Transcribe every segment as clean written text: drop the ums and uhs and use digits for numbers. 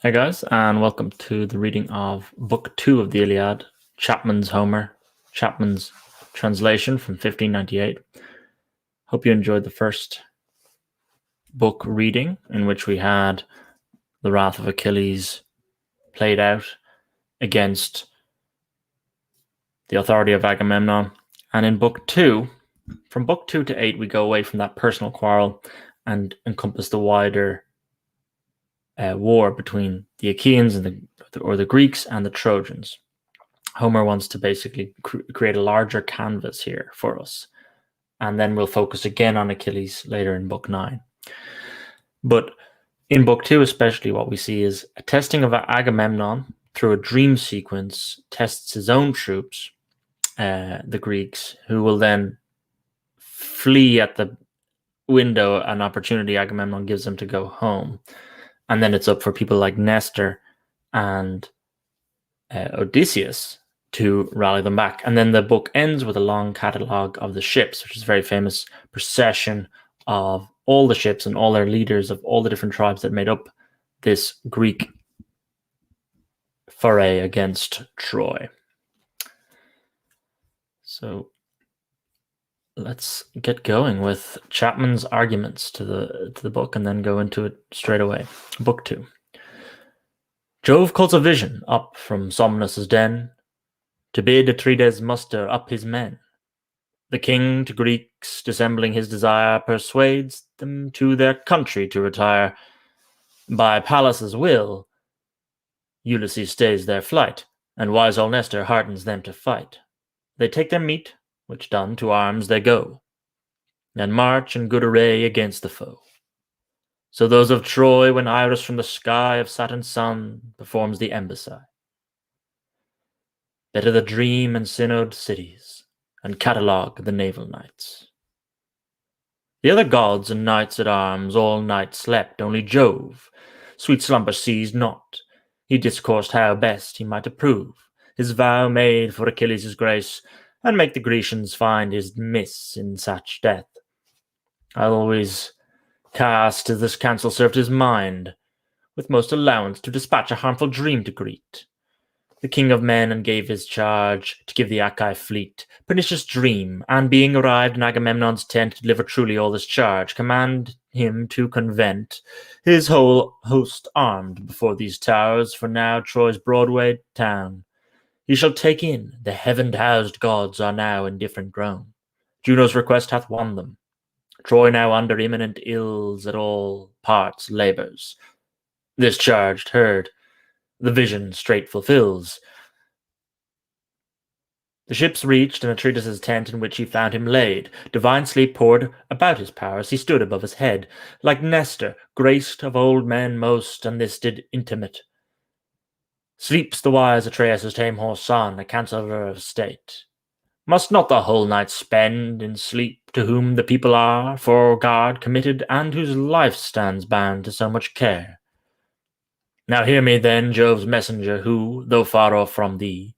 Hey guys, and welcome to the reading of Book 2 of the Iliad, Chapman's Homer, Chapman's translation from 1598. Hope you enjoyed the first book reading, in which we had the wrath of Achilles played out against the authority of Agamemnon. And in Book 2, from Book 2 to 8, we go away from that personal quarrel and encompass the wider war between the Achaeans and the Greeks and the Trojans. Homer wants to basically create a larger canvas here for us, and then we'll focus again on Achilles later in Book 9. But in Book 2 especially, what we see is a testing of Agamemnon through a dream sequence tests his own troops, the Greeks, who will then flee at the window, an opportunity Agamemnon gives them to go home. And then it's up for people like Nestor and Odysseus to rally them back. And then the book ends with a long catalogue of the ships, which is a very famous procession of all the ships and all their leaders of all the different tribes that made up this Greek foray against Troy. So let's get going with Chapman's arguments to the book and then go into it straight away. Book 2. Jove calls a vision up from Somnus' den to bid Atrides muster up his men. The king to Greeks, dissembling his desire, persuades them to their country to retire. By Pallas' will, Ulysses stays their flight, and wise old Nestor hardens them to fight. They take their meat, which done, to arms they go, and march in good array against the foe. So those of Troy, when Iris from the sky of Saturn's son performs the embassy. Better the dream and synod cities, and catalogue the naval knights. The other gods and knights at arms all night slept, only Jove sweet slumber seized not. He discoursed how best he might approve his vow made for Achilles' grace, and make the Grecians find his miss in such death. Always cast as this counsel served his mind, with most allowance to dispatch a harmful dream to greet the king of men, and gave his charge to give the Achae fleet pernicious dream, and being arrived in Agamemnon's tent, deliver truly all this charge, command him to convent his whole host armed before these towers, for now Troy's Broadway town he shall take in. The heaven-housed gods are now indifferent grown. Juno's request hath won them. Troy now under imminent ills at all parts labours. This charge heard, the vision straight fulfills. The ships reached, and Atrides' tent, in which he found him laid. Divine sleep poured about his powers, he stood above his head, like Nestor, graced of old men most, and this did intimate. Sleeps the wise Atreus' tame horse son, a counsellor of state. Must not the whole night spend in sleep, to whom the people are for guard committed, and whose life stands bound to so much care? Now hear me then, Jove's messenger, who, though far off from thee,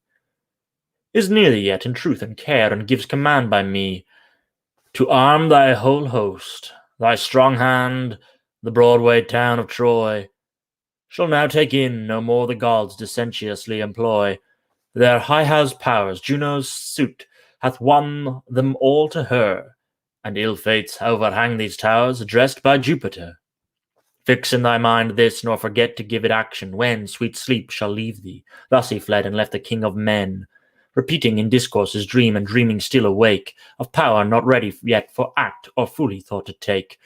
is near thee yet in truth and care, and gives command by me to arm thy whole host. Thy strong hand, the Broadway town of Troy, shall now take in, no more the gods dissentiously employ. Their high-housed powers, Juno's suit, hath won them all to her, and ill fates overhang these towers, addressed by Jupiter. Fix in thy mind this, nor forget to give it action, when sweet sleep shall leave thee. Thus he fled, and left the king of men, repeating in discourse his dream, and dreaming still awake, of power not ready yet for act, or fully thought to take.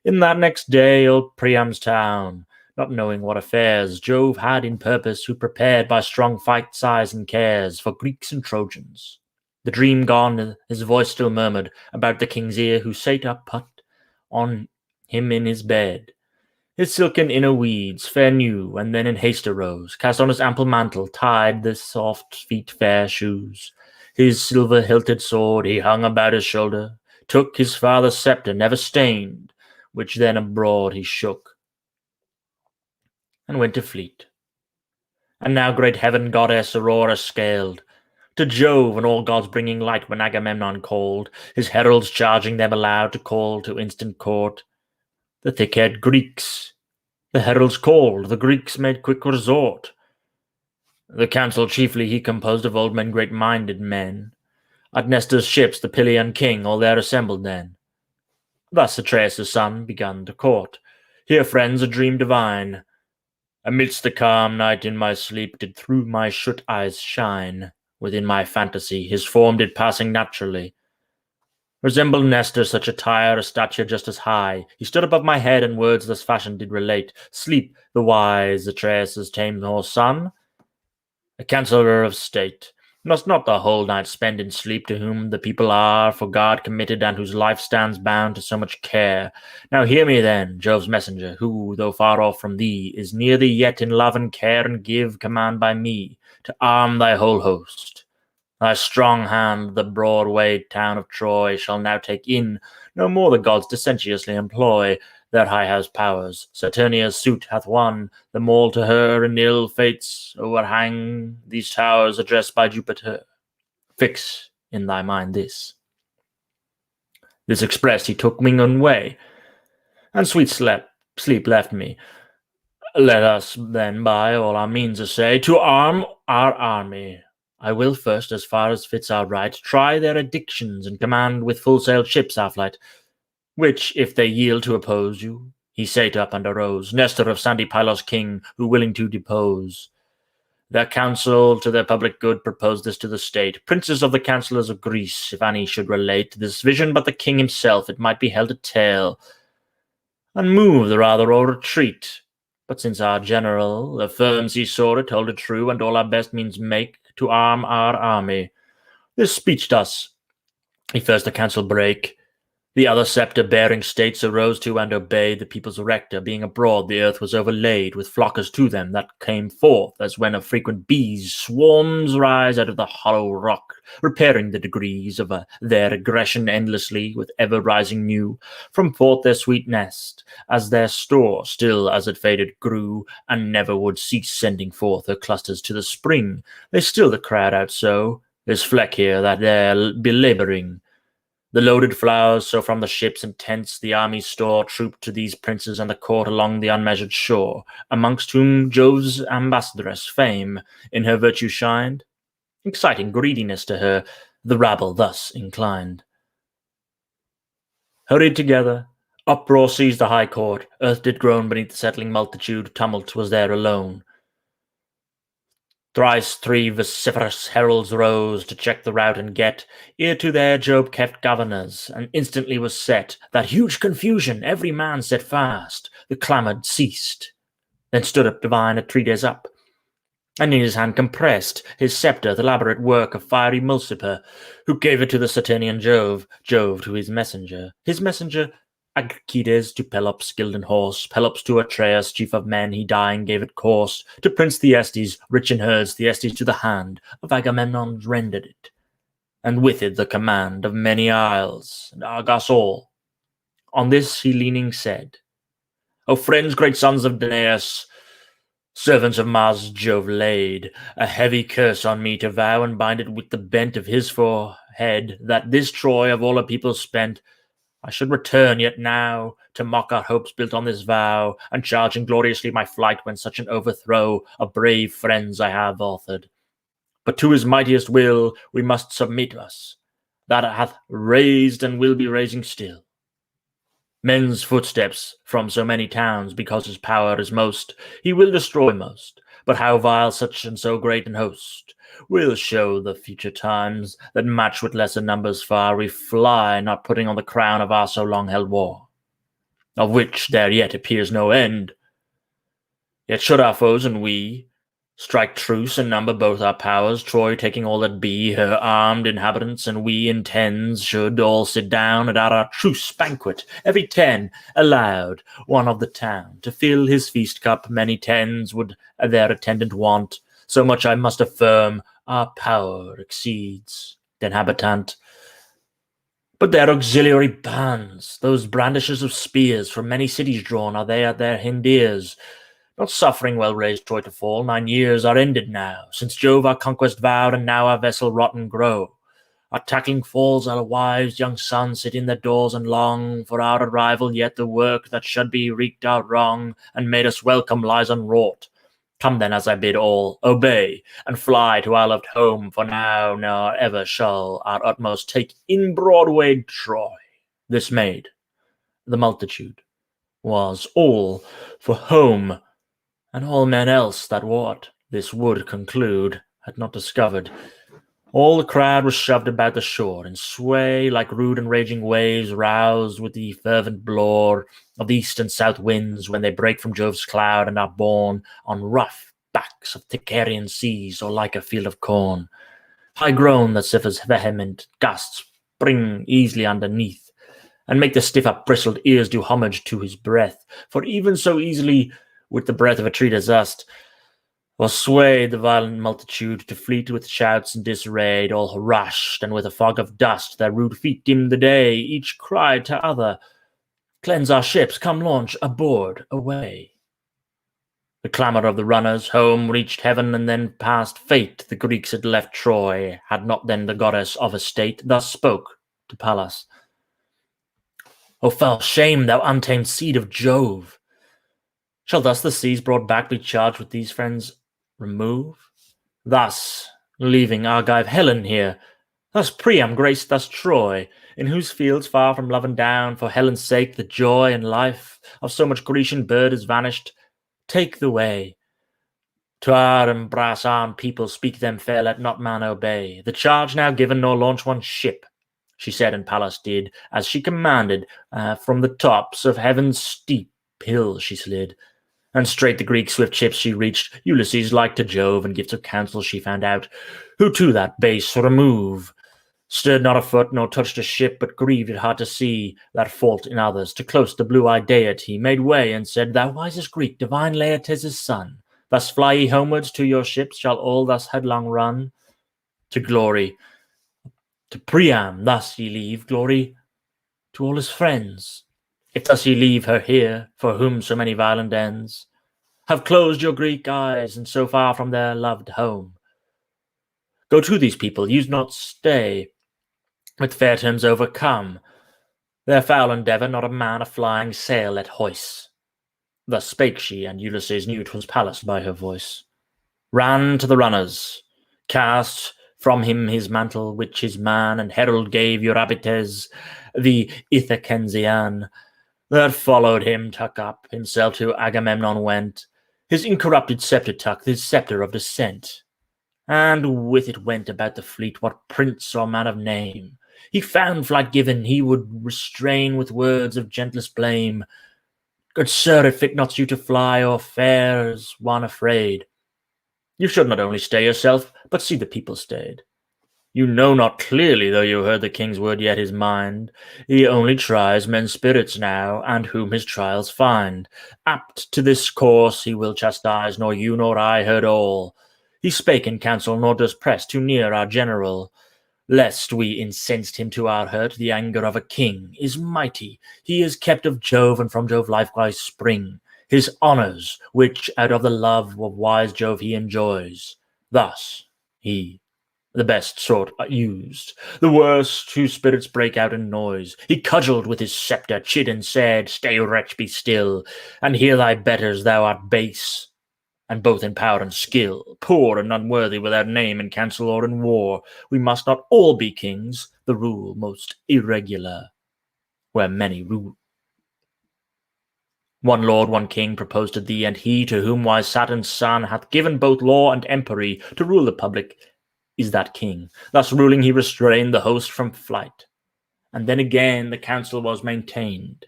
In that next day old Priam's town, not knowing what affairs Jove had in purpose, who prepared by strong fight, sighs, and cares for Greeks and Trojans. The dream gone, his voice still murmured about the king's ear, who sate up put on him in his bed. His silken inner weeds fair new, and then in haste arose, cast on his ample mantle, tied the soft feet fair shoes. His silver-hilted sword he hung about his shoulder, took his father's sceptre never stained, which then abroad he shook, and went to fleet. And now great heaven goddess Aurora scaled, to Jove and all gods bringing light when Agamemnon called, his heralds charging them aloud to call to instant court the thick-haired Greeks, The heralds called, the Greeks made quick resort. The council chiefly he composed of old men, great-minded men. At Nestor's ships the Pylian king all there assembled then. Thus Atreus' son begun to court. Here, friends, a dream divine. Amidst the calm night in my sleep did through my shut eyes shine. Within my fantasy his form did passing naturally resemble Nestor, such attire, a stature just as high. He stood above my head, and words thus fashioned did relate. Sleep, the wise Atreus' tame horse son, a counsellor of state, must not the whole night spend in sleep, to whom the people are for God committed, and whose life stands bound to so much care. Now hear me then, Jove's messenger, who, though far off from thee, is near thee yet in love and care, and give command by me, to arm thy whole host. Thy strong hand the broad-wayed town of Troy shall now take in, no more the gods dissentiously employ their high-house powers. Saturnia's suit hath won them all to her, and ill fates overhang these towers addressed by Jupiter. Fix in thy mind this. This expressed, he took wing and way, and sweet sleep left me. Let us then by all our means essay to arm our army. I will first, as far as fits our right, try their addictions, and command with full-sailed ships our flight, which, if they yield to oppose you, he sate up and arose, Nestor of sandy Pylos king, who willing to depose. Their council to their public good proposed this to the state. Princes of the councillors of Greece, if any should relate this vision, but the king himself, it might be held a tale, and move the rather or retreat. But since our general affirms he saw it, hold it true, and all our best means make to arm our army. This speech thus, he first the council brake. The other sceptre-bearing states arose to and obeyed the people's rector. Being abroad, the earth was overlaid with flockers to them that came forth, as when of frequent bees swarms rise out of the hollow rock, repairing the degrees of their aggression endlessly, with ever-rising new, from forth their sweet nest, as their store, still as it faded grew, and never would cease sending forth her clusters to the spring. They still the crowd out so, this fleck here, that there, belabouring, the loaded flowers, so from the ships and tents the army's store trooped to these princes and the court along the unmeasured shore, amongst whom Jove's ambassadress Fame in her virtue shined, exciting greediness to her, the rabble thus inclined. Hurried together, uproar seized the high court, earth did groan beneath the settling multitude, tumult was there alone. Thrice three vociferous heralds rose to check the rout and get ere to their Jove kept governors, and instantly was set that huge confusion, every man set fast. The clamour ceased. Then stood up divine Atreides up, and in his hand compressed his sceptre, the elaborate work of fiery Mulciper, who gave it to the Saturnian Jove, Jove to his messenger Alcides to Pelops, skilled in horse, Pelops to Atreus, chief of men, he dying gave it course, to Prince Thyestes, rich in herds, Thyestes to the hand of Agamemnon rendered it, and with it the command of many isles, and Argos all. On this he leaning said, O friends, great sons of Danaus, servants of Mars Jove laid a heavy curse on me to vow and bind it with the bent of his forehead, that this Troy of all a people spent, I should return yet now to mock our hopes built on this vow, and charge ingloriously my flight when such an overthrow of brave friends I have authored. But to his mightiest will we must submit us, that hath raised and will be raising still. Men's footsteps from so many towns, because his power is most, he will destroy most, but how vile such and so great an host will show the future times, that match with lesser numbers far we fly, not putting on the crown of our so long held war, of which there yet appears no end. Yet should our foes and we strike truce and number both our powers, Troy taking all that be, her armed inhabitants, and we in tens should all sit down at our truce banquet, every 10 allowed one of the town, to fill his feast cup, many tens would their attendant want, so much I must affirm our power exceeds the inhabitant. But their auxiliary bands, those brandishers of spears, from many cities drawn, are they at their hind ears, not suffering well-raised Troy to fall. 9 years are ended now, since Jove our conquest vowed, and now our vessel rotten grow. Our tackling falls, our wives, young sons sit in their doors and long for our arrival, yet the work that should be wreaked out wrong and made us welcome lies unwrought. Come then, as I bid all, obey, and fly to our loved home, for now nor ever shall our utmost take in Broadway Troy. This maid, the multitude, was all for home, and all men else that what this would conclude had not discovered. All the crowd was shoved about the shore, and sway like rude and raging waves, roused with the fervent blore of the east and south winds when they break from Jove's cloud and are borne on rough backs of Ticarian seas, or like a field of corn. High groan that Zephyrs' vehement gusts spring easily underneath, and make the stiff up-bristled ears do homage to his breath, for even so easily with the breath of a tree dust, was swayed the violent multitude to fleet with shouts and disarrayed, all rushed, and with a fog of dust their rude feet dimmed the day. Each cried to other, "Cleanse our ships, come launch, aboard, away." The clamour of the runners home reached heaven, and then past fate the Greeks had left Troy, had not then the goddess of a state thus spoke to Pallas. "O foul shame, thou untamed seed of Jove! Shall thus the seas brought back be charged with these friends remove? Thus, leaving Argive Helen here, thus Priam graced thus Troy, in whose fields far from love and down, for Helen's sake the joy and life of so much Grecian bird is vanished. Take the way. To our and brass armed people speak them fair, let not man obey. The charge now given, nor launch one ship," she said, and Pallas did as she commanded. From the tops of heaven's steep hill she slid, and straight the Greek swift ships she reached. Ulysses like to Jove, and gifts of counsel she found out, who to that base remove stirred not a foot, nor touched a ship, but grieved it hard to see that fault in others. To close the blue-eyed deity made way, and said, "Thou wisest Greek, divine Laertes' son, thus fly ye homewards to your ships, shall all thus headlong run to glory? To Priam thus ye leave glory to all his friends, if thus ye leave her here, for whom so many violent ends have closed your Greek eyes, and so far from their loved home. Go to these people, use not stay, with fair terms overcome their foul endeavour, not a man a flying sail let hoist." Thus spake she, and Ulysses knew 'twas Pallas by her voice. Ran to the runners, cast from him his mantle, which his man and herald gave Eurybates, the Ithacensian, that followed him, tuck up himself to Agamemnon went, his incorrupted sceptre tucked, his sceptre of descent, and with it went about the fleet what prince or man of name he found flight given, he would restrain with words of gentlest blame. "Good sir, it fit not you to fly, or fare as one afraid. You should not only stay yourself, but see the people stayed. You know not clearly, though you heard the king's word, yet his mind he only tries men's spirits now, and whom his trials find. Apt to this course he will chastise, nor you nor I heard all. He spake in council, nor does press too near our general, lest we incensed him to our hurt. The anger of a king is mighty, he is kept of Jove, and from Jove likewise spring his honours, which out of the love of wise Jove he enjoys. Thus he the best sort used, the worst whose spirits break out in noise. He cudgelled with his sceptre, chid and said, "Stay, wretch, be still, and hear thy betters, thou art base, and both in power and skill, poor and unworthy, without name in council or in war. We must not all be kings, the rule most irregular, where many rule. One lord, one king proposed to thee, and he to whom wise Saturn's son hath given both law and empery to rule the public is that king. Thus ruling he restrained the host from flight, and then again the council was maintained,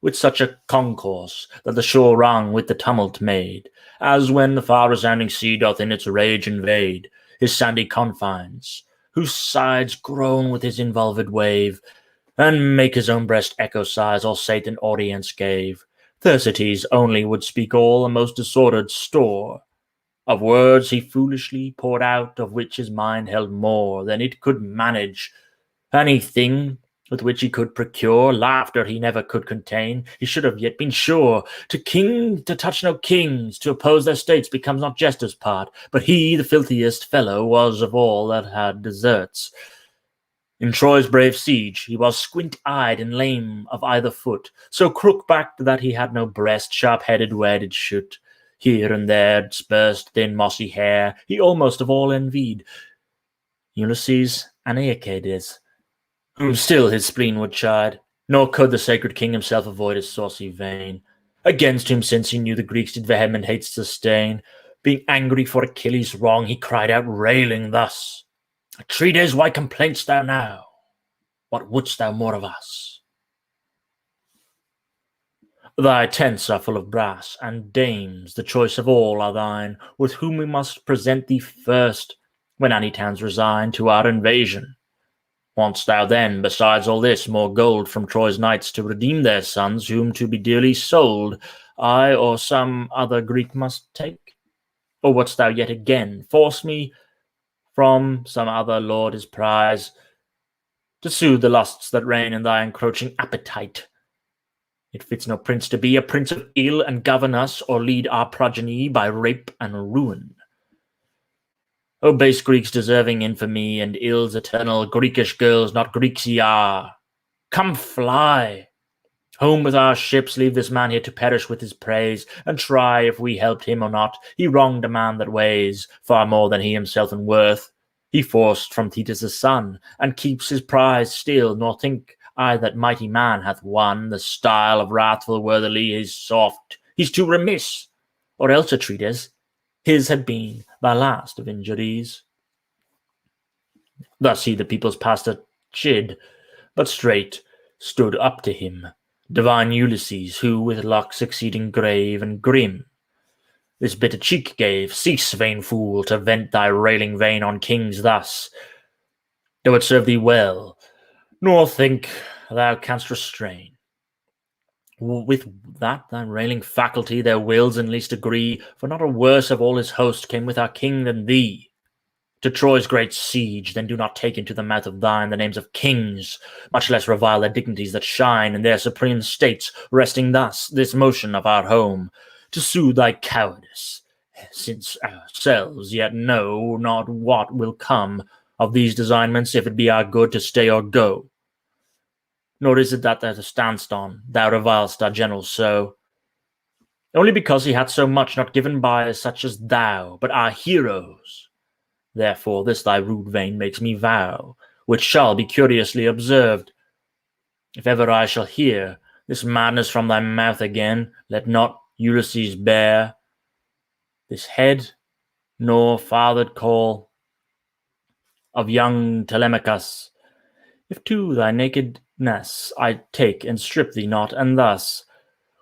with such a concourse that the shore rung with the tumult made, as when the far resounding sea doth in its rage invade his sandy confines, whose sides groan with his involved wave, and make his own breast echo sighs all Satan audience gave. Thurstitis only would speak all a most disordered store of words he foolishly poured out, of which his mind held more than it could manage. Anything with which he could procure laughter he never could contain. He should have yet been sure to touch no kings, to oppose their states becomes not jester's part, but he, the filthiest fellow, was of all that had deserts. In Troy's brave siege he was squint-eyed and lame of either foot, so crook-backed that he had no breast, sharp-headed where did shoot. Here and there dispersed thin mossy hair, he almost of all envied Ulysses and Aeacides, whom still his spleen would chide, nor could the sacred king himself avoid his saucy vein. Against whom since he knew the Greeks did vehement hate sustain, being angry for Achilles' wrong, he cried out railing thus, Atrides, why complainst thou now? What wouldst thou more of us? Thy tents are full of brass, and dames, the choice of all, are thine, with whom we must present thee first, when any towns resign to our invasion. Want'st thou then, besides all this, more gold from Troy's knights to redeem their sons, whom to be dearly sold, I or some other Greek must take? Or wouldst thou yet again force me from some other lord his prize, to soothe the lusts that reign in thy encroaching appetite? It fits no prince to be a prince of ill, and govern us, or lead our progeny by rape and ruin. O base Greeks deserving infamy, and ills eternal, Greekish girls, not Greeks ye are. Come fly! Home with our ships, leave this man here to perish with his praise, and try if we helped him or not. He wronged a man that weighs far more than he himself in worth. He forced from Thetis' son, and keeps his prize still, nor think I that mighty man hath won the style of wrathful worthily is soft. He's too remiss, or else Atrides, his had been thy last of injuries. Thus he the people's pastor chid, but straight stood up to him divine Ulysses, who with locks exceeding grave and grim this bitter cheek gave, Cease, vain fool, to vent thy railing vein on kings thus, though it serve thee well, nor think thou canst restrain. With that thy railing faculty their wills in least agree, for not a worse of all his host came with our king than thee. To Troy's great siege, then do not take into the mouth of thine the names of kings, much less revile their dignities that shine in their supreme states, resting thus this motion of our home, to soothe thy cowardice, since ourselves yet know not what will come of these designments, if it be our good to stay or go. Nor is it that thou standst on, thou revilest our general so, only because he hath so much not given by such as thou, but our heroes. Therefore this thy rude vein makes me vow, which shall be curiously observed. If ever I shall hear this madness from thy mouth again, let not Ulysses bear this head, nor fathered call of young Telemachus. If to thy nakedness I take and strip thee not, and thus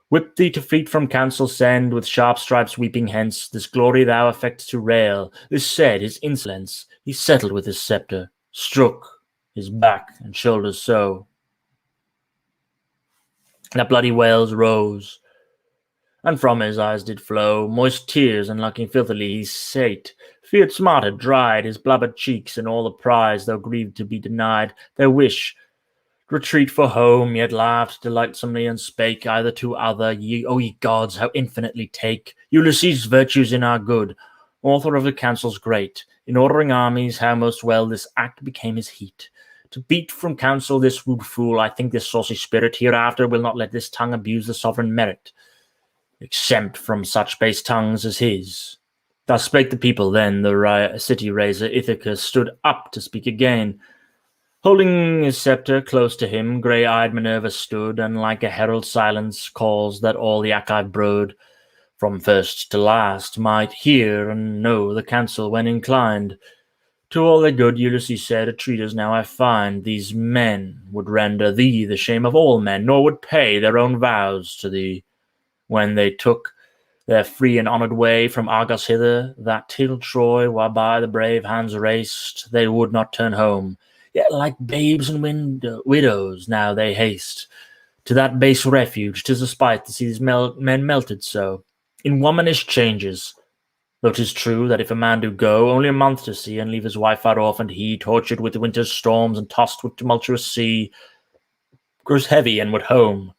whip thee to feet from council send, with sharp stripes weeping hence, this glory thou affects to rail. This said, his insolence he settled with his sceptre, strook his back and shoulders so, that bloody wales rose, and from his eyes did flow moist tears, and looking filthily he sate, feared smarted, dried his blubbered cheeks, and all the prize, though grieved to be denied their wish, retreat for home, yet laughed delightsomely, and spake either to other, ye gods, how infinitely take Ulysses' virtues in our good, author of the counsels great, in ordering armies, how most well this act became his heat. To beat from counsel this rude fool, I think this saucy spirit hereafter will not let this tongue abuse the sovereign merit, exempt from such base tongues as his. Thus spake the people. Then the city raiser Ithacus stood up to speak again. Holding his sceptre close to him, grey-eyed Minerva stood, and like a herald silence calls that all the Achaean brood, from first to last, might hear and know the council when inclined. To all their good Ulysses said, Atrides, now I find these men would render thee the shame of all men, nor would pay their own vows to thee, when they took their free and honoured way from Argos hither, that till Troy, whereby the brave hands raced, they would not turn home. Yet like babes and widows now they haste to that base refuge. 'Tis a spite to see these men melted so, in womanish changes. Though 'tis true that if a man do go only a month to sea, and leave his wife far off, and he, tortured with the winter's storms, and tossed with tumultuous sea, grows heavy and would home.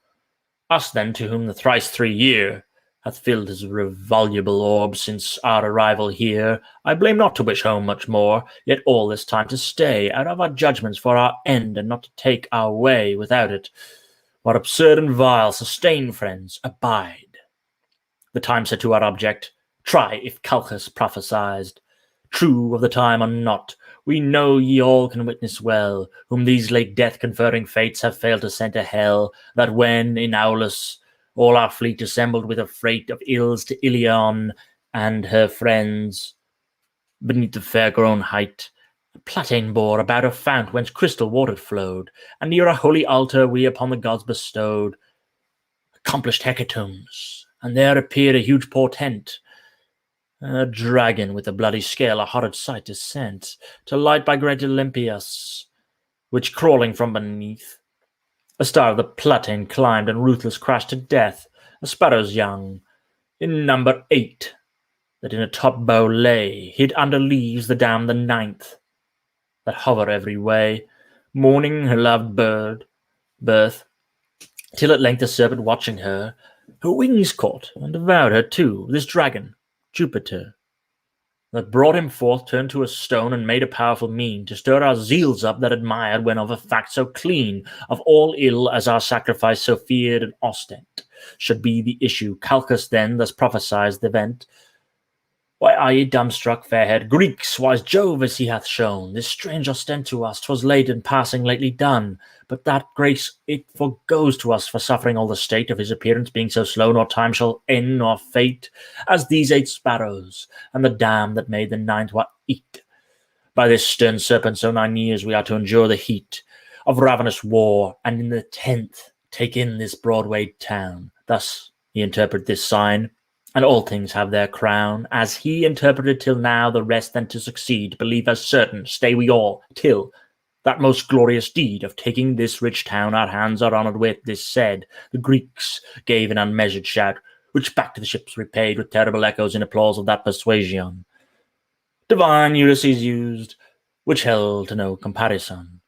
Us then, to whom the thrice 3 year hath filled his revoluble orb since our arrival here. I blame not to wish home much more, yet all this time to stay, out of our judgments for our end, and not to take our way without it. What absurd and vile, sustain, friends, abide. The time set to our object, try if Calchas prophesied. True of the time or not, we know ye all can witness well, whom these late death-conferring fates have failed to send to hell, that when, in Aulus, all our fleet assembled with a freight of ills to Ilion and her friends, beneath the fair-grown height, a platane bore about a fount whence crystal water flowed, and near a holy altar we upon the gods bestowed accomplished hecatombs, and there appeared a huge portent, a dragon with a bloody scale, a horrid sight is sent, to light by great Olympius, which crawling from beneath, a star of the Platane climbed, and ruthless crashed to death, a sparrow's young, in number 8, that in a top bough lay, hid under leaves the damned the 9th, that hover every way, mourning her loved birth, till at length the serpent watching her wings caught, and devoured her too, this dragon, Jupiter, that brought him forth, turned to a stone, and made a powerful mien, to stir our zeals up that admired when of a fact so clean, of all ill as our sacrifice so feared and ostent, should be the issue. Calchas then thus prophesies the event. Why are ye dumbstruck, fair-haired Greeks? Wise Jove as he hath shown this strange ostent to us, 'twas late and passing lately done, but that grace it forgoes to us for suffering all the state of his appearance being so slow, nor time shall end nor fate, as these 8 sparrows, and the dam that made the 9th were eat. By this stern serpent so 9 years we are to endure the heat of ravenous war, and in the 10th take in this Broadway town. Thus he interpret this sign, and all things have their crown, as he interpreted till now, the rest then to succeed, believe as certain, stay we all, till that most glorious deed of taking this rich town our hands are honoured with. This said, the Greeks gave an unmeasured shout, which back to the ships repaid with terrible echoes in applause of that persuasion. Divine Ulysses used, which held to no comparison.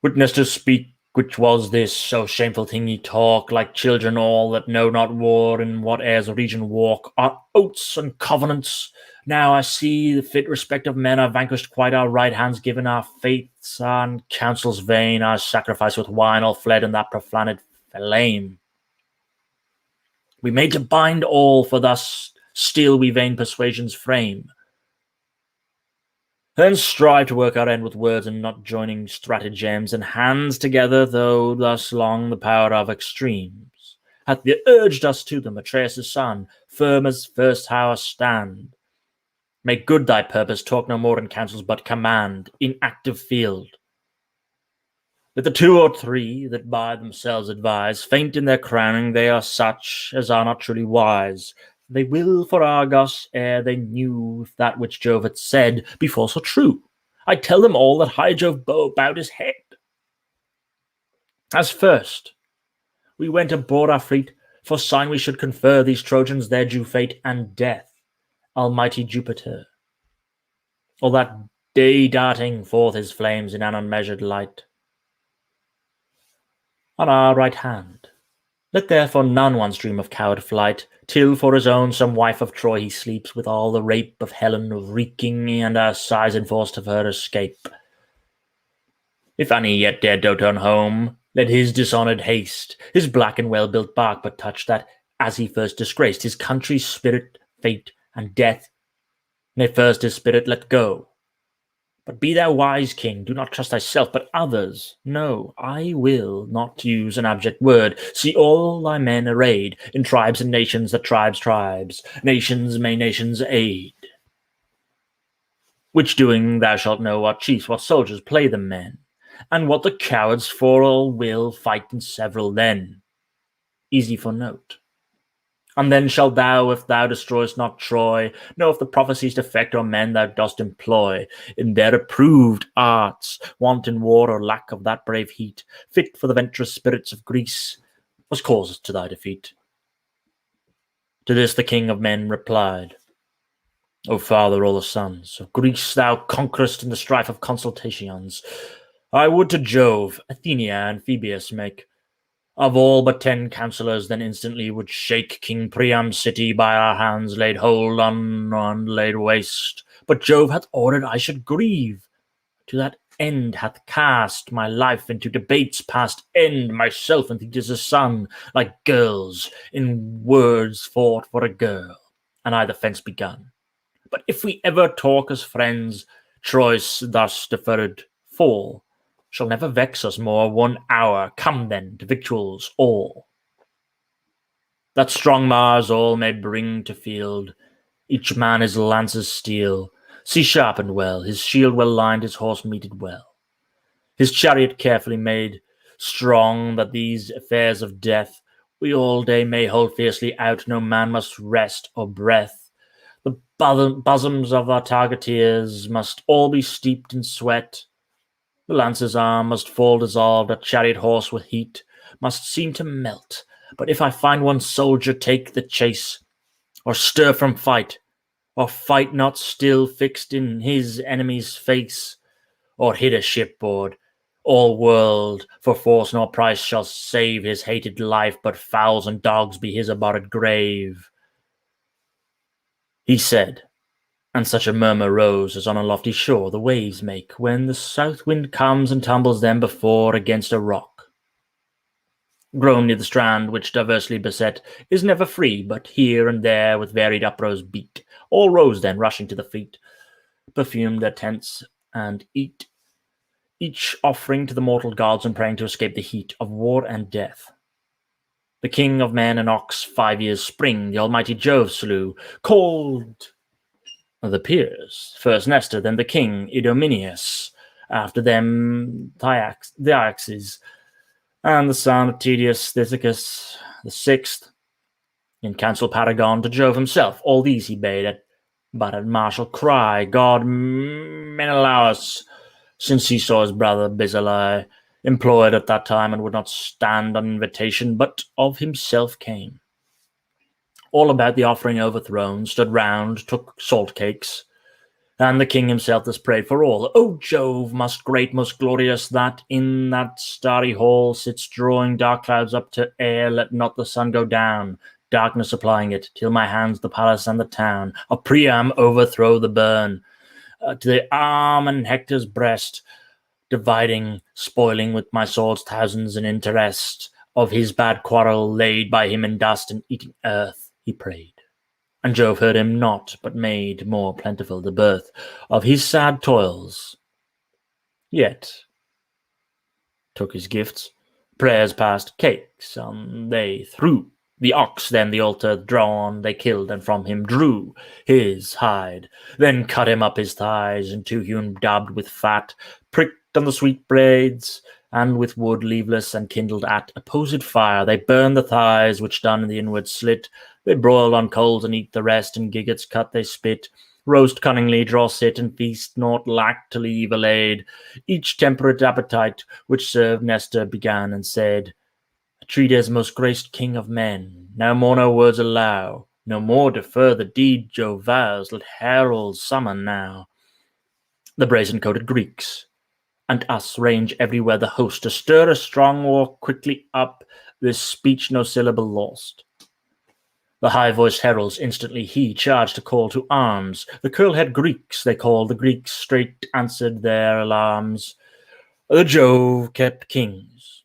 Witness to speak, which was this, so shameful thing ye talk, like children all that know not war, in what airs of region walk, our oaths and covenants. Now I see the fit respect of men are vanquished quite, our right hands given, our faiths and counsels vain, our sacrifice with wine all fled in that profaned flame. We made to bind all, for thus still we vain persuasions frame. Then strive to work our end with words and not joining stratagems, and hands together, though thus long the power of extremes hath urged us to them, Atreus' son, firm as first hour stand. Make good thy purpose, talk no more in councils, but command in active field. Let the 2 or 3 that by themselves advise, faint in their crowning, they are such as are not truly wise. They will for Argos, ere they knew if that which Jove had said be false or true. I tell them all that high Jove bowed his head. As first, we went aboard our fleet, for sign we should confer these Trojans their due fate and death, almighty Jupiter, or that day darting forth his flames in an unmeasured light, on our right hand. Let therefore none once dream of coward flight, till for his own some wife of Troy he sleeps, with all the rape of Helen reeking, and our sighs enforced of her escape. If any yet dare dote on home, let his dishonoured haste, his black and well-built bark but touch that, as he first disgraced his country's spirit, fate, and death, nay first his spirit let go. But be thou wise, king, do not trust thyself, but others. No, I will not use an abject word. See all thy men arrayed, in tribes and nations that tribes, nations may nations aid. Which doing thou shalt know what chiefs, what soldiers play the men, and what the cowards for all will fight in several then. Easy for note. And then shalt thou, if thou destroyest not Troy, know if the prophecies defect or men thou dost employ in their approved arts, want in war or lack of that brave heat, fit for the venturous spirits of Greece, was cause to thy defeat. To this the king of men replied, O father, all the sons of Greece thou conquerest in the strife of consultations. I would to Jove, Athenia, and Phoebus make Of all but 10 counsellors then instantly would shake King Priam's city by our hands laid hold on and laid waste. But Jove hath ordered I should grieve. To that end hath cast my life into debates past end, myself and Thetis' son, like girls, in words fought for a girl, and I the fence begun. But if we ever talk as friends, choice thus deferred fall shall never vex us more 1 hour. Come then to victuals all, that strong Mars all may bring to field, each man his lance's steel, see sharpened well, his shield well lined, his horse meted well, his chariot carefully made, strong that these affairs of death we all day may hold fiercely out, no man must rest or breath. The bosoms of our targeteers must all be steeped in sweat, the lancer's arm must fall dissolved, a chariot horse with heat must seem to melt. But if I find one soldier take the chase, or stir from fight, or fight not still fixed in his enemy's face, or hit a shipboard, all world for force nor price shall save his hated life, but fowls and dogs be his abhorred grave. He said, and such a murmur rose as on a lofty shore the waves make when the south wind comes and tumbles them before against a rock. Grown near the strand, which diversely beset is never free, but here and there with varied uproars beat. All rose then, rushing to the fleet, perfumed their tents and eat, each offering to the mortal gods and praying to escape the heat of war and death. The king of man and ox 5 years' spring the almighty Jove slew, called the peers, first Nestor, then the king Idomeneus, after them Thyaxes, and the son of Tydeus Thysicus the sixth, in council paragon to Jove himself. All these he bade, but at martial cry, God Menelaus, since he saw his brother Bisalai employed at that time and would not stand on invitation, but of himself came. All about the offering overthrown stood round, took salt cakes, and the king himself thus prayed for all. O Jove, most great, most glorious, that in that starry hall sits drawing dark clouds up to air, let not the sun go down, darkness supplying it, till my hands the palace and the town of Priam overthrow the burn, to the arm and Hector's breast, dividing, spoiling with my sword's thousands in interest of his bad quarrel, laid by him in dust and eating earth. He prayed, and Jove heard him not, but made more plentiful the birth of his sad toils. Yet took his gifts, prayers past cakes, and they threw the ox, then the altar drawn, they killed, and from him drew his hide, then cut him up his thighs, and two hewn daubed with fat, pricked on the sweet blades, and with wood leaveless and kindled at opposed fire, they burned the thighs, which done in the inward slit, they broiled on coals and eat the rest, and gigots cut they spit, roast cunningly, draw sit, and feast, naught lack to leave allayed. Each temperate appetite, which served Nestor, began and said, Atrides, most graced king of men, now more no words allow, no more defer the deed Jove vows, let heralds summon now the brazen-coated Greeks, and us range everywhere the host, to stir a strong war quickly up, this speech no syllable lost. The high-voiced heralds instantly he charged to call to arms. The curl-head Greeks they called, the Greeks straight answered their alarms. The Jove kept kings.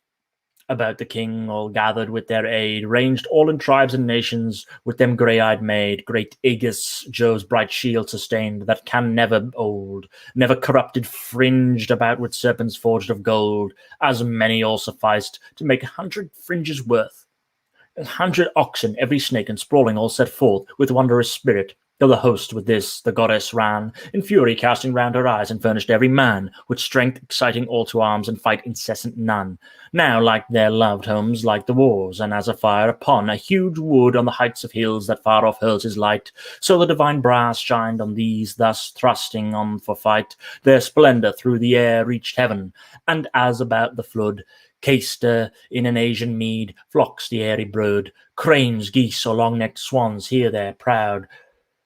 About the king all gathered with their aid, ranged all in tribes and nations, with them grey-eyed made. Great Aegis Jove's bright shield sustained, that can never old, never corrupted, fringed about with serpents forged of gold, as many all sufficed to make 100 fringes worth. 100 oxen, every snake and sprawling all set forth with wondrous spirit, till the host with this the goddess ran, in fury casting round her eyes, and furnished every man with strength exciting all to arms, and fight incessant none. Now like their loved homes, like the wars, and as a fire upon a huge wood on the heights of hills that far off hurls his light, so the divine brass shined on these, thus thrusting on for fight. Their splendour through the air reached heaven, and as about the flood, Caster in an Asian mead, flocks the airy brood, cranes, geese, or long-necked swans, here there proud,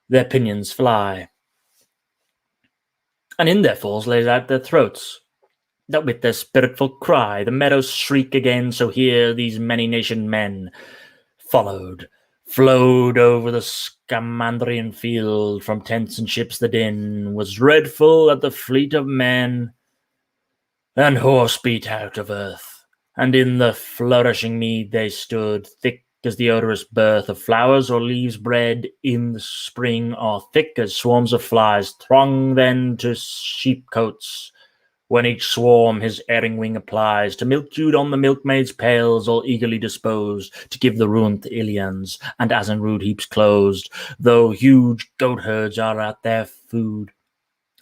their pinions fly, and in their falls lays out their throats. that with their spiritful cry the meadows shriek again, so here these many-nationed men flowed over the Scamandrian field. From tents and ships the din was dreadful at the fleet of men, and horse beat out of earth, and in the flourishing mead they stood, thick as the odorous birth of flowers or leaves bred in the spring, or thick as swarms of flies throng then to sheepcotes, when each swarm his erring wing applies to milk-dewed on the milkmaids' pails, all eagerly disposed to give the ruined Ilians, and as in rude heaps closed, though huge goat-herds are at their food,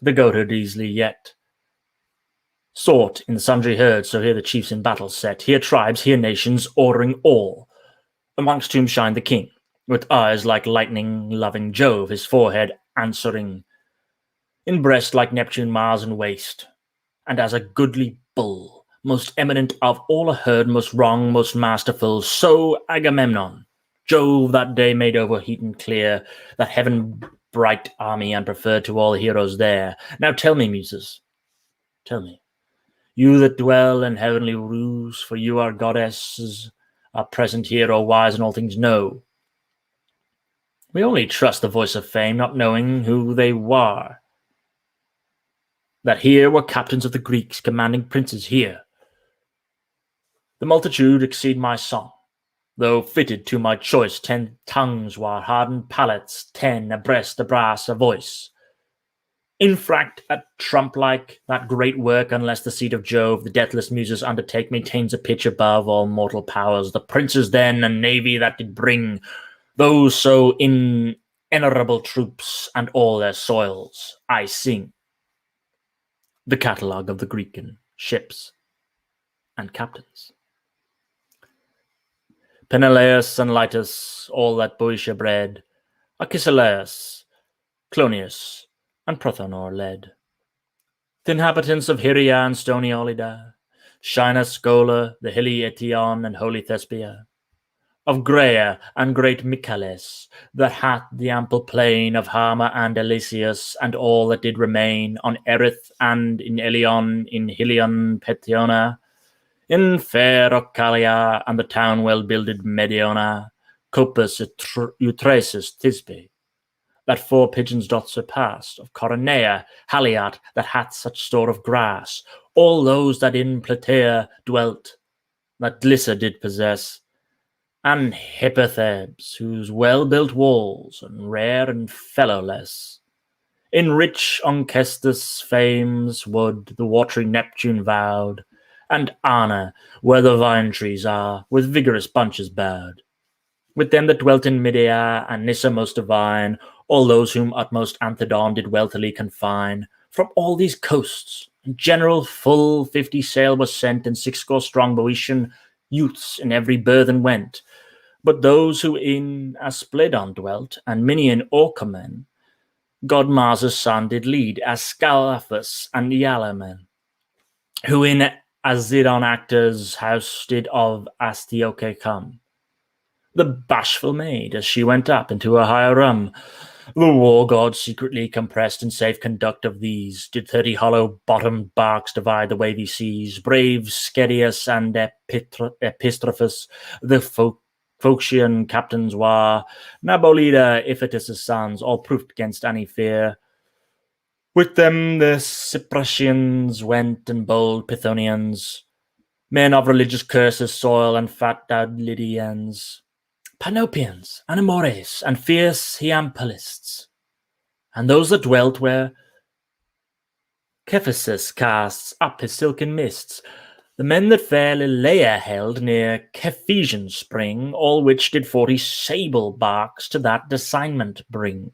the goatherd easily yet sought in sundry herds, so here the chiefs in battle set, here tribes, here nations, ordering all, amongst whom shined the king, with eyes like lightning, loving Jove, his forehead answering, in breast like Neptune, Mars, and waist, and as a goodly bull, most eminent of all a herd, most wrong, most masterful, so Agamemnon, Jove that day made overheat and clear that heaven-bright army, and preferred to all heroes there. Now tell me, muses, tell me, you that dwell in heavenly rooms, for you are goddesses, are present here, or wise in all things know. We only trust the voice of fame, not knowing who they were. That here were captains of the Greeks, commanding princes here. The multitude exceed my song, though fitted to my choice. 10 tongues were hardened palates, 10 a breast, a brass, a voice. Infract at trump-like that great work, unless the seat of Jove, the deathless muses undertake, maintains a pitch above all mortal powers. The princes then, and navy that did bring those so inenarrable troops, and all their soils, I sing the catalogue of the Grecian ships and captains. Peneleus and Lytus, all that Boeotia bred, Arcesilaus, Clonius, and Prothonor led. The inhabitants of Hyria and stony Olida, Shina, Scola, the hilly Etion, and holy Thespia, of Graea and great Mycales, that hath the ample plain of Hama and Elysius, and all that did remain on Erith and in Elion, in Hilion Petiona, in fair Ocalia, and the town well-builded Mediona, Copus, Eutresis, Thisbe, that 4 pigeons doth surpass, of Coronea, Haliat, that hath such store of grass, all those that in Platea dwelt, that Glyssa did possess, and Hippothebes, whose well-built walls, and rare and fellowless, in rich Onchestus' fames wood the watery Neptune vowed, and Anna, where the vine trees are, with vigorous bunches bowed. With them that dwelt in Midea, and Nyssa most divine, all those whom utmost Anthedon did wealthily confine, from all these coasts, in general full 50 sail was sent, and 60 strong Boeotian youths in every burthen went. But those who in Aspledon dwelt, and many in Orchomen, god Mars' son did lead, as Scalaphus and Ialamen, who in Azidon actors' house did of Astioche come. The bashful maid, as she went up into her higher room, the war god secretly compressed in safe conduct of these, did 30 hollow-bottomed barks divide the wavy seas, brave Schedius and Epistrophus, the Phocian captains were, Nabolida, Iphitus' sons, all proof against any fear. With them the Cypressians went, and bold Pythonians, men of religious curses, soil, and fat-dowed Lydians, Panopians, and Amores, and fierce Hyampolists, and those that dwelt where Cephisus casts up his silken mists, the men that fair Lilaea held near Cephesian spring, all which did 40 sable barks to that assignment bring.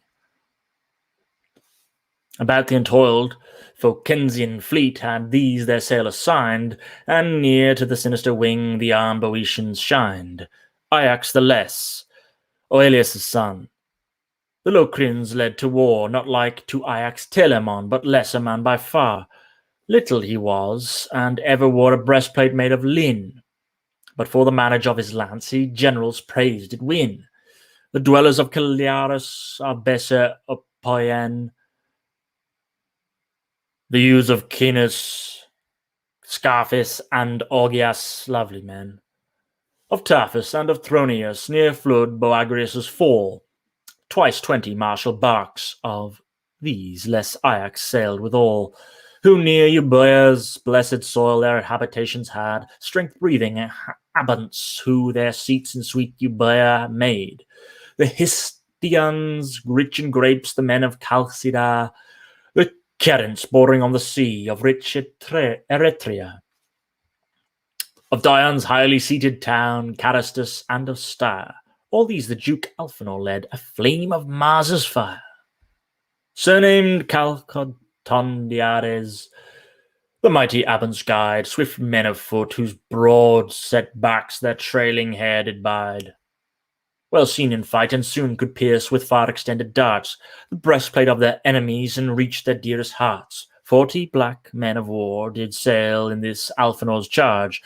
About the entoiled Phocensian fleet had these their sail assigned, and near to the sinister wing the armed Boeotians shined. Ajax the less, Oileus' son. The Locrians led to war, not like to Ajax Telamon, but less a man by far. Little he was, and ever wore a breastplate made of lin. But for the manage of his lance he generals' praise did win. The dwellers of Ciliaris are Besser Opoian, the youths of Caenus, Scarphis and Augeas, lovely men. Of Taphus and of Thronius, near flood Boagrius' fall, twice 20 martial barks of these less Ajax sailed withal, who near Euboea's blessed soil their habitations had, strength-breathing abundance, who their seats in sweet Euboea made. The Histians, rich in grapes, the men of Chalcida, the Cerents bordering on the sea, of rich Eretria, of Dion's highly seated town, Carystus, and of Styr. All these the Duke Alphenor led, a flame of Mars's fire. Surnamed Calcotondiades, the mighty Abund's guide, swift men of foot, whose broad set backs their trailing hair did bide. Well seen in fight, and soon could pierce with far extended darts the breastplate of their enemies, and reach their dearest hearts. 40 black men of war did sail in this Alphenor's charge,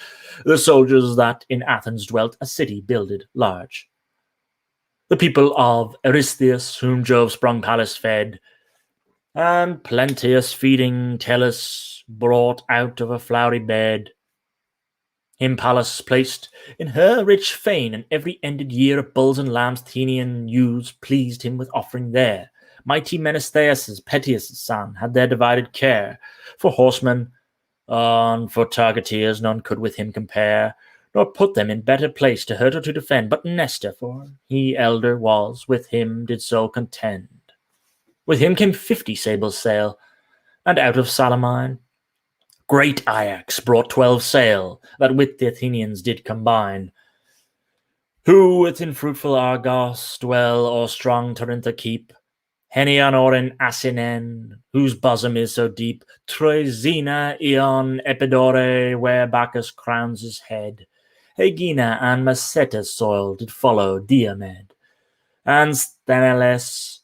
the soldiers that in Athens dwelt, a city builded large. The people of Eurystheus, whom Jove sprung Pallas fed, and plenteous feeding Tellus brought out of a flowery bed. Him Pallas placed in her rich fane, and every ended year of bulls and lambs Athenian ewes pleased him with offering there. Mighty Menestheus, Petius' son, had their divided care. For horsemen, and for targeteers, none could with him compare, nor put them in better place to hurt or to defend. But Nestor, for he elder was, with him did so contend. With him came 50 sable sail, and out of Salamine great Ajax brought 12 sail, that with the Athenians did combine, who within fruitful Argos dwell, or strong Tarintha keep, Henion or in Asinen, whose bosom is so deep, Troezina, Ion, Epidore, where Bacchus crowns his head, Aegina and Macetas soil did follow Diomed, and Sthenelus,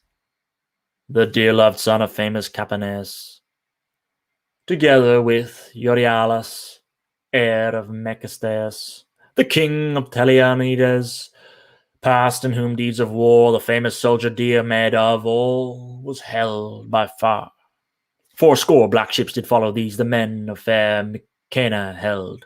the dear-loved son of famous Capaneus, together with Euryalus, heir of Mecasteus, the king of Telianides, past in whom deeds of war the famous soldier Diomed of all was held by far. 80 black ships did follow these, the men of fair Mycena held.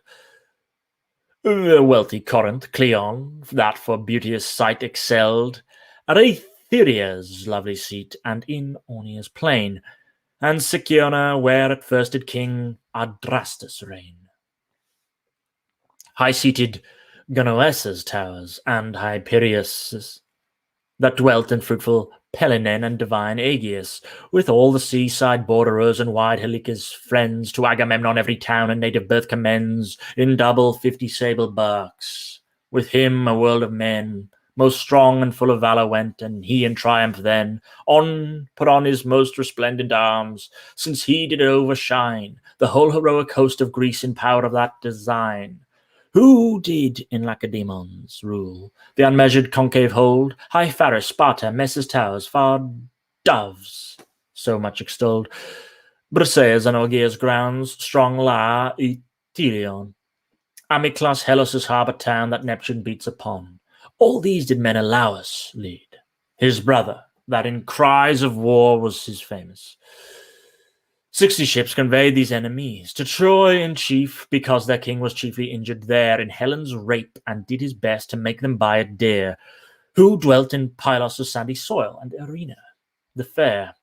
The wealthy Corinth, Cleon, that for beauteous sight excelled, Aetheria's lovely seat, and in Ornia's plain, and Sicyona, where at first did King Adrastus reign. High-seated Gonoessa's towers, and Hyperius's, that dwelt in fruitful Pelinen and divine Aegeus, with all the seaside borderers and wide Helica's friends, to Agamemnon every town and native birth commends, in double 50 sable barks. With him a world of men, most strong and full of valour went, and he in triumph then put on his most resplendent arms, since he did overshine the whole heroic host of Greece in power of that design. Who did in Lacedaemon's rule the unmeasured concave hold, high Pharis, Sparta, Messus towers, far doves, so much extolled, Briseis and Augea's grounds, strong La, Etelion, Amyclas, Hellas' harbour town that Neptune beats upon. All these did Menelaus lead, his brother, that in cries of war was his famous. 60 ships conveyed these enemies to Troy in chief, because their king was chiefly injured there in Helen's rape, and did his best to make them buy it dear, who dwelt in Pylos' sandy soil, and Arena the fair,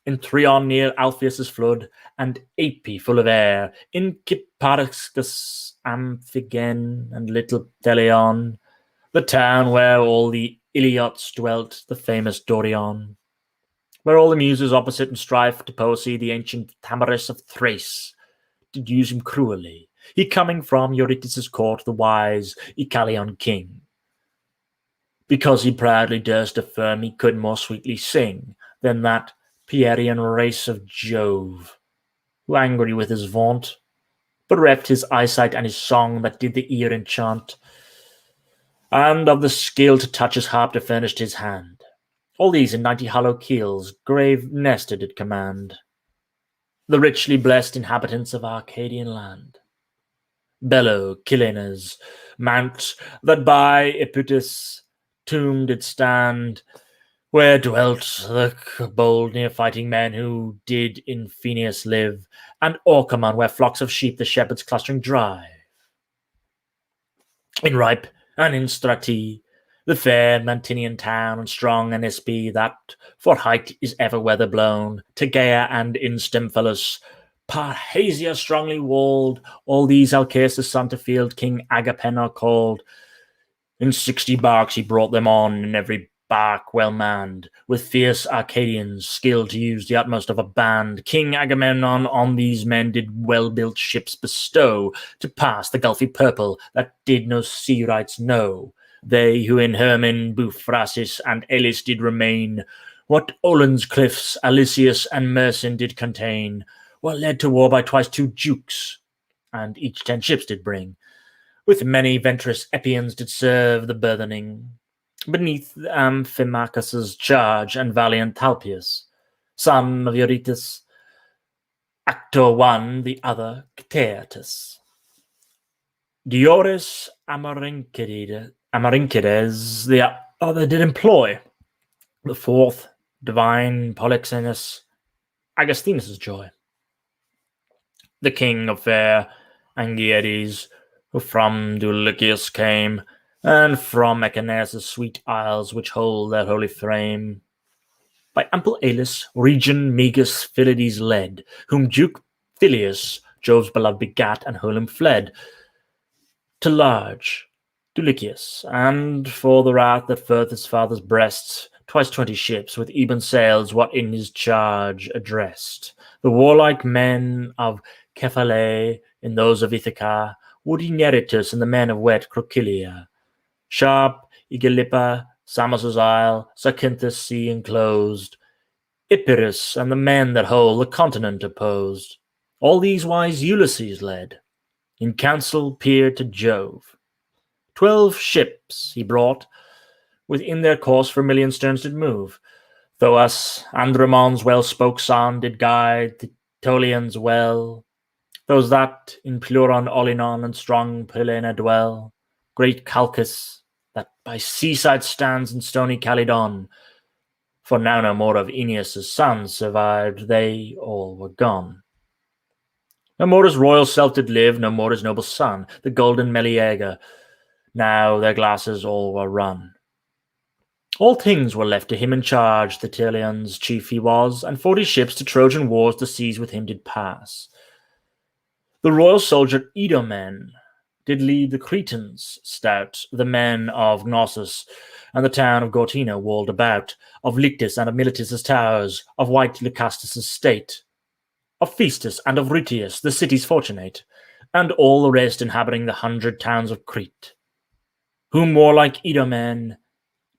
in Thrion near Alpheus' flood, and Api full of air, in Kippariscus, Amphigen, and little Delion, the town where all the Iliots dwelt, the famous Dorion, where all the muses opposite in strife to poesy, the ancient Thamyris of Thrace did use him cruelly, he coming from Eurytus' court, the wise Icalian king, because he proudly durst affirm he could more sweetly sing than that Pierian race of Jove, who angry with his vaunt, bereft his eyesight and his song that did the ear enchant, and of the skill to touch his harp to furnish his hand. All these in 90 hollow keels grave Nestor did command, the richly blessed inhabitants of Arcadian land. Bello, Cylena's mount, that by Epytus' tomb did stand, where dwelt the bold near-fighting men who did in Phineus live, and Orcomon, where flocks of sheep the shepherds clustering drive. In Ripe and in Strati, the fair Mantinian town, and strong Anisbe, that for height is ever weather-blown, Tegea and in Stymphalus, Parrhasia strongly walled, all these Alcaeus' son to field King Agapenor called. In 60 barks he brought them on, in every bark well manned, with fierce Arcadians, skilled to use the utmost of a band. King Agamemnon on these men did well-built ships bestow, to pass the gulfy purple that did no sea rights know. They who in Hermin, Buphrasis, and Elis did remain, what Olen's cliffs, Alisius, and Mersin did contain, were led to war by twice 2 dukes, and each 10 ships did bring. With many venturous Epeans did serve the burthening, beneath Amphimachus's charge, and valiant Talpius, son of Eurytus, Actor one, the other Cteatus. Diores Amarinkides the other did employ, the fourth divine Polyxenus, Agostinus' joy. The king of fair Angiedes, who from Dulichius came, and from Echeneus' sweet isles which hold their holy frame. By ample Elis, region Megas Philides led, whom Duke Philius, Jove's beloved, begat, and wholum fled to large Dulichius, and for the wrath that furth his father's breast, twice 20 ships with even sails what in his charge addressed. The warlike men of Cephalae, in those of Ithaca, woody Neritus, and the men of wet Crocilia, sharp Igilippa, Samos' isle, Zacynthus sea enclosed, Epirus, and the men that hold the continent opposed. All these wise Ulysses led, in council peer to Jove. 12 ships he brought, within their course vermilion sterns did move. Thoas, Andromon's well-spoke son, did guide the Tolians well, those that in Pleuron, Olinon, and strong Pellena dwell. Great Calchas, that by seaside stands in stony Calydon, for now no more of Aeneas' sons survived, they all were gone. No more his royal self did live, no more his noble son, the golden Meleager, now their glasses all were run. All things were left to him in charge, the Telians' chief he was, and 40 ships to Trojan wars the seas with him did pass. The royal soldier Idomen did lead the Cretans stout, the men of Gnossus, and the town of Gortina walled about, of Lyctus and of Miletus' towers, of white Lycastus' state, of Phaestus and of Rutius, the cities fortunate, and all the rest inhabiting the 100 towns of Crete, whom warlike Idomen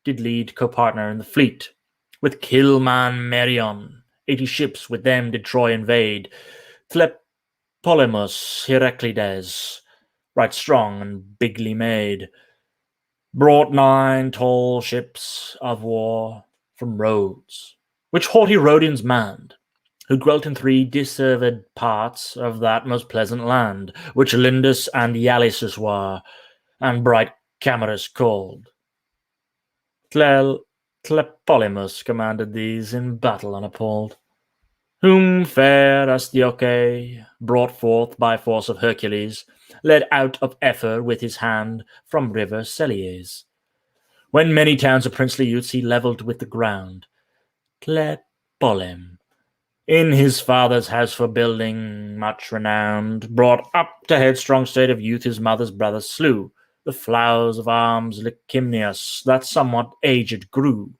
did lead co-partner in the fleet, with Kilman Merion, 80 ships with them did Troy invade, Tlepolemus Heraclides, right strong and bigly made, brought 9 tall ships of war from Rhodes, which haughty Rhodians manned, who dwelt in 3 disserved parts of that most pleasant land, which Lindus and Ialisus were, and bright Camarus called. Tlepolemus commanded these in battle unappalled, whom fair Astyoche, brought forth by force of Hercules, led out of Ephyr with his hand from river Sellies. When many towns of princely youths he levelled with the ground, Tlepolem, in his father's house for building much renowned, brought up to headstrong state of youth his mother's brother slew, the flowers of arms Licymnius, that somewhat aged grew.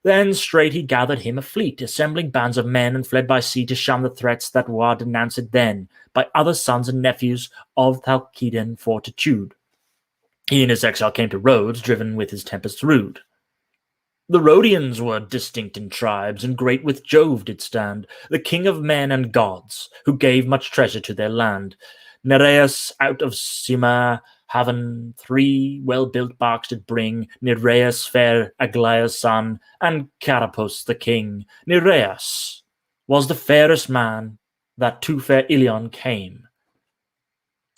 Then straight he gathered him a fleet, assembling bands of men, and fled by sea to shun the threats that were denounced then by other sons and nephews of Chalcidian fortitude. He in his exile came to Rhodes, driven with his tempests rude. The Rhodians were distinct in tribes, and great with Jove did stand, the king of men and gods, who gave much treasure to their land. Nereus out of Sima haven 3 well-built barks did bring, Nereus fair Aglaea's son, and Carapus the king. Nereus was the fairest man that to fair Ilion came.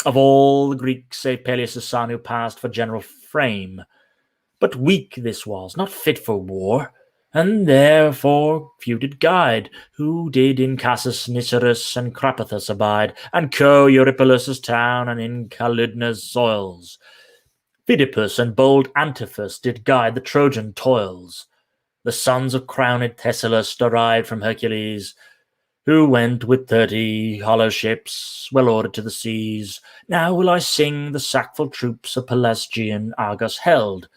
Of all the Greeks, save Peleus' son, who passed for general frame. But weak this was, not fit for war, and therefore few did guide, who did in Cassus Nicerus and Crapathus abide, and Co-Eurypylus' town, and in Calydna's soils. Phidippus and bold Antiphus did guide the Trojan toils. The sons of crowned Thessalus derived from Hercules, who went with 30 hollow ships, well ordered to the seas. Now will I sing the sackful troops of Pelasgian Argos held,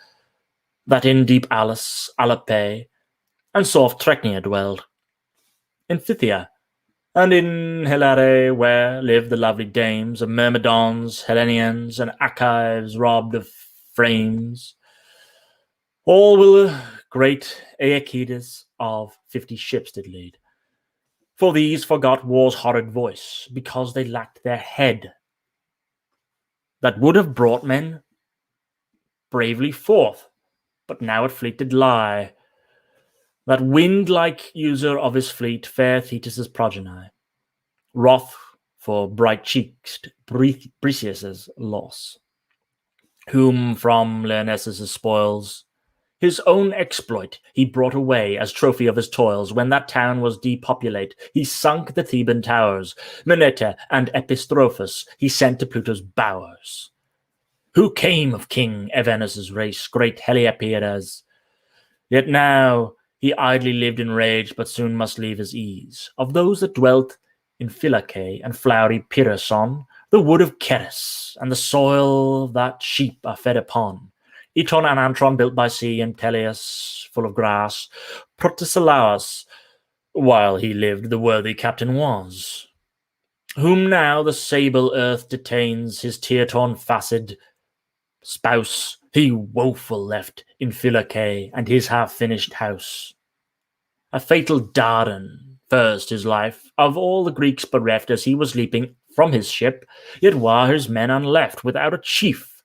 that in deep Alus, Alape, and soft Trecnia dwelled, in Phthia, and in Helare, where lived the lovely dames of Myrmidons, Hellenians, and Achives robbed of frames. All will great Aeacides of 50 ships did lead. For these forgot war's horrid voice, because they lacked their head, that would have brought men bravely forth, but now at fleet did lie. That wind-like user of his fleet, fair Thetis' progeny, wroth for bright-cheeked Briseis' loss, whom from Lyrnessus' spoils his own exploit he brought away as trophy of his toils. When that town was depopulate, he sunk the Theban towers. Mineta and Epistrophus he sent to Pluto's bowers. Who came of King Evenus' race, great Heliapiades? Yet now he idly lived in rage, but soon must leave his ease. Of those that dwelt in Phylake and flowery Pyrason, the wood of Keres, and the soil that sheep are fed upon, Eton and Antron built by sea, and Peleus full of grass, Protesilaus, while he lived, the worthy captain was, whom now the sable earth detains, his tear-torn facet spouse he woeful left in Phylake, and his half-finished house. A fatal Dardan first his life, of all the Greeks bereft, as he was leaping from his ship, yet were his men unleft, without a chief.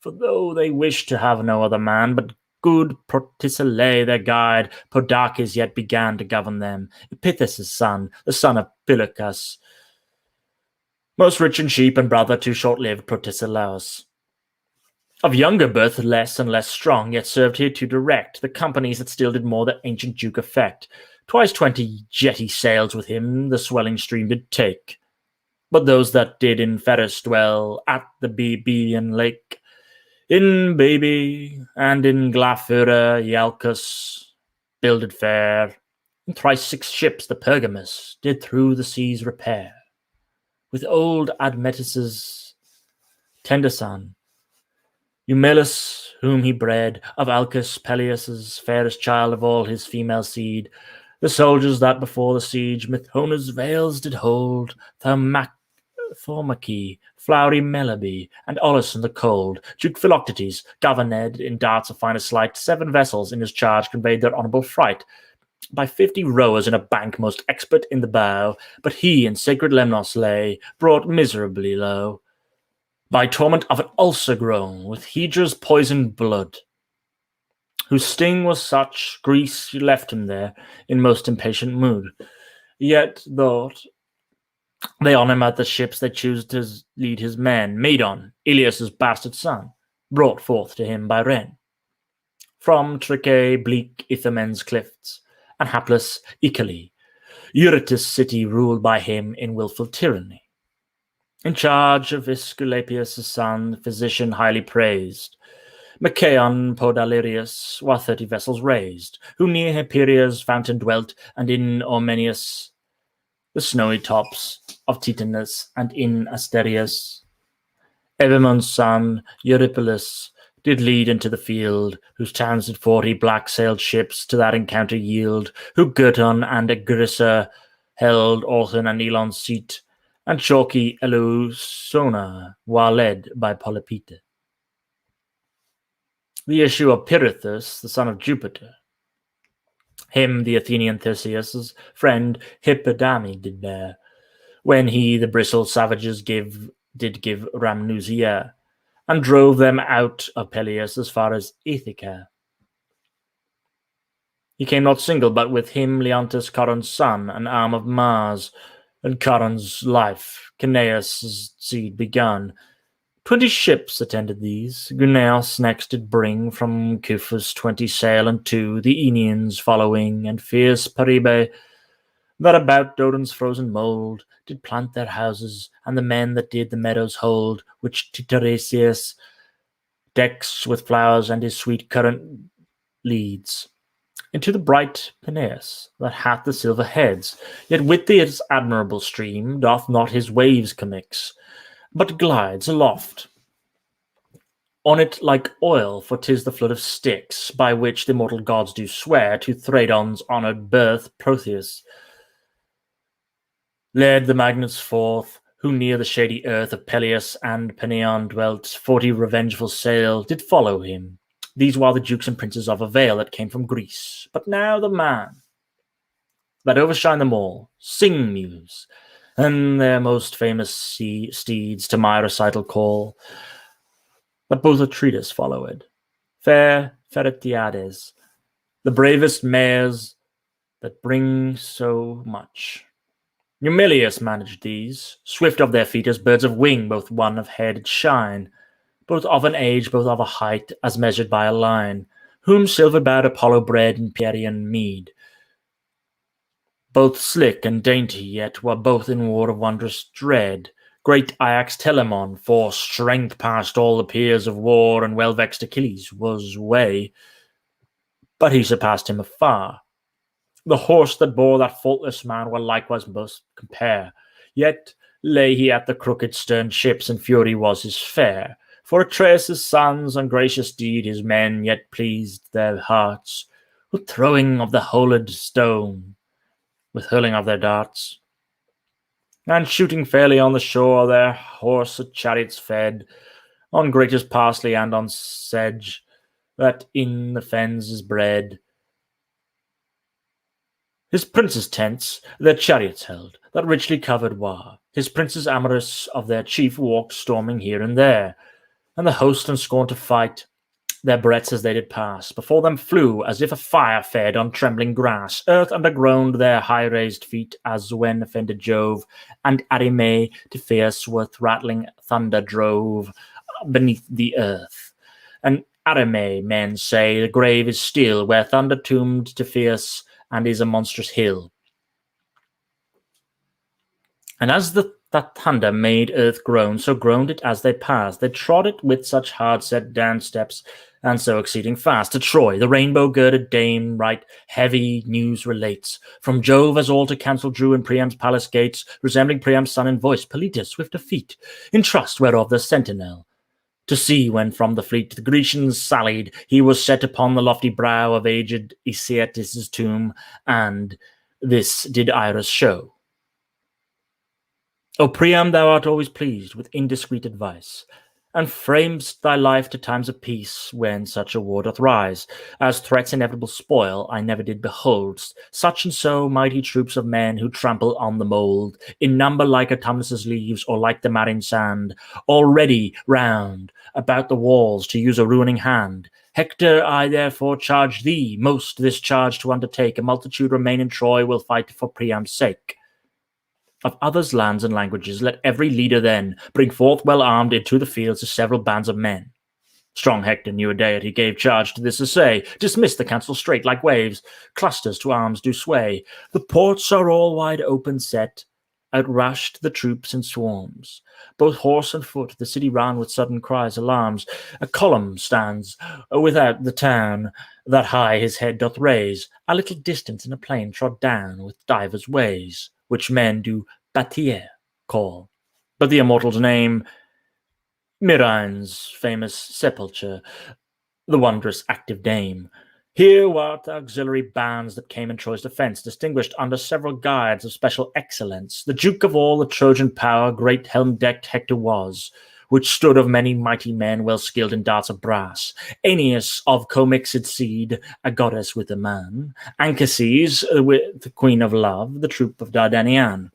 For though they wished to have no other man, but good Protesilae their guide, Podarches yet began to govern them, Epithus' son, the son of Pilochus, most rich in sheep and brother to short-lived Protesilaus. Of younger birth, less and less strong, yet served here to direct the companies that still did more the ancient duke affect. Twice 20 jetty sails with him the swelling stream did take. But those that did in Ferris dwell at the Bebean lake, in Baby and in Glaphyra Ialcus builded fair, and thrice 6 ships the Pergamus did through the seas repair. With old Admetus' tender son, Eumelus, whom he bred, of Alcus Peleus' fairest child of all his female seed, the soldiers that before the siege Mithona's vales did hold, Thaumache, flowery Melabe, and Olus in the cold, Duke Philoctetes, governed in darts of finest light, 7 vessels in his charge conveyed their honourable fright, by 50 rowers in a bank most expert in the bow, but he in sacred Lemnos lay, brought miserably low, by torment of an ulcer grown, with Hydra's poisoned blood, whose sting was such, Greece left him there in most impatient mood. Yet thought they on him at the ships they choose to lead his men, Medon, Ilias' bastard son, brought forth to him by Ren, from Tricae bleak Ithamen's cliffs, and hapless Icali, Eurytus' city ruled by him in wilful tyranny. In charge of Aesculapius' son, physician highly praised, Machaon Podalirius, while 30 vessels raised, who near Hyperia's fountain dwelt, and in Ormenius, the snowy tops of Titanus, and in Asterius, Evamon's son, Eurypylus, did lead into the field, whose towns did 40 black-sailed ships to that encounter yield, who Girton and Agrissa held Orthon and Elon's seat, and chalky Eleusona, while led by Polypete. The issue of Pirithous, the son of Jupiter, him the Athenian Theseus' friend Hippodame did bear, when he the bristled savages did give Rhamnusia, and drove them out of Peleus as far as Ithaca. He came not single, but with him Leontus, Coron's son, an arm of Mars, and Coron's life, Caeneus' seed begun, 20 ships attended these. Guneos next did bring from Cyphus 20 sail and 2, the Aenians following, and fierce Paribe, that about Dodon's frozen mould did plant their houses, and the men that did the meadows hold, which Titaresius decks with flowers and his sweet current leads. Into the bright Peneus, that hath the silver heads, yet with its admirable stream doth not his waves commix, but glides aloft on it like oil, for 'tis the flood of Styx, by which the mortal gods do swear to Thredon's honoured birth Protheus led the magnets forth, who near the shady earth of Peleus and Peneon dwelt. 40 revengeful sail did follow him, these while the dukes and princes of a vale that came from Greece. But now the man that overshine them all, sing muse, and their most famous steeds to my recital call, that both Atreides followed, fair Thurstitis, the bravest mares that bring so much. Numilius managed these, swift of their feet as birds of wing, both one of head shine, both of an age, both of a height, as measured by a line, whom silver-bowed Apollo bred in Pierian mead. Both slick and dainty, yet were both in war of wondrous dread. Great Ajax Telamon, for strength past all the peers of war, and well-vexed Achilles was way, but he surpassed him afar. The horse that bore that faultless man were likewise most compare, yet lay he at the crooked stern ships, and fury was his fare. For Atreus' sons' ungracious deed his men yet pleased their hearts, with throwing of the holed stone, with hurling of their darts, and shooting fairly on the shore. Their horse chariots fed on greatest parsley and on sedge that in the fens is bred. His princes' tents their chariots held, that richly covered were. His princes amorous of their chief walked storming here and there, and the host and scorn to fight their breaths as they did pass. Before them flew, as if a fire fed on trembling grass. Earth undergroaned their high-raised feet, as when offended Jove and Arime to fierce with rattling thunder drove beneath the earth. And Arime, men say, the grave is still, where thunder tombed to fierce, and is a monstrous hill. And as that thunder made earth groan, so groaned it as they passed. They trod it with such hard-set down steps, and so exceeding fast. To Troy, the rainbow-girded dame, right heavy news relates. From Jove as all to counsel drew in Priam's palace gates, resembling Priam's son in voice, Polites, swift of feet, in trust whereof the sentinel to see when from the fleet the Grecians sallied, he was set upon the lofty brow of aged Aeetes' tomb, and this did Iris show. O Priam, thou art always pleased with indiscreet advice, and framest thy life to times of peace, when such a war doth rise, as threats inevitable spoil I never did behold, such and so mighty troops of men who trample on the mould, in number like Autumnus' leaves, or like the marine sand, already round about the walls to use a ruining hand. Hector, I therefore charge thee most this charge to undertake. A multitude remain in Troy, will fight for Priam's sake. Of others' lands and languages, let every leader then bring forth well armed into the fields the several bands of men. Strong Hector knew a deity gave charge to this essay. Dismiss the council straight like waves, clusters to arms do sway. The ports are all wide open set, outrushed the troops in swarms. Both horse and foot the city ran with sudden cries, alarms. A column stands without the town, that high his head doth raise, a little distance in a plain trod down with divers ways, which men do Batier call, but the immortal's name, Mirain's famous sepulchre, the wondrous active dame. Here were the auxiliary bands that came in Troy's defence, distinguished under several guides of special excellence. The Duke of all the Trojan power, great helm-decked Hector was, which stood of many mighty men, well skilled in darts of brass. Aeneas of commixed seed, a goddess with a man. Anchises, with the queen of love, the troop of Dardanian.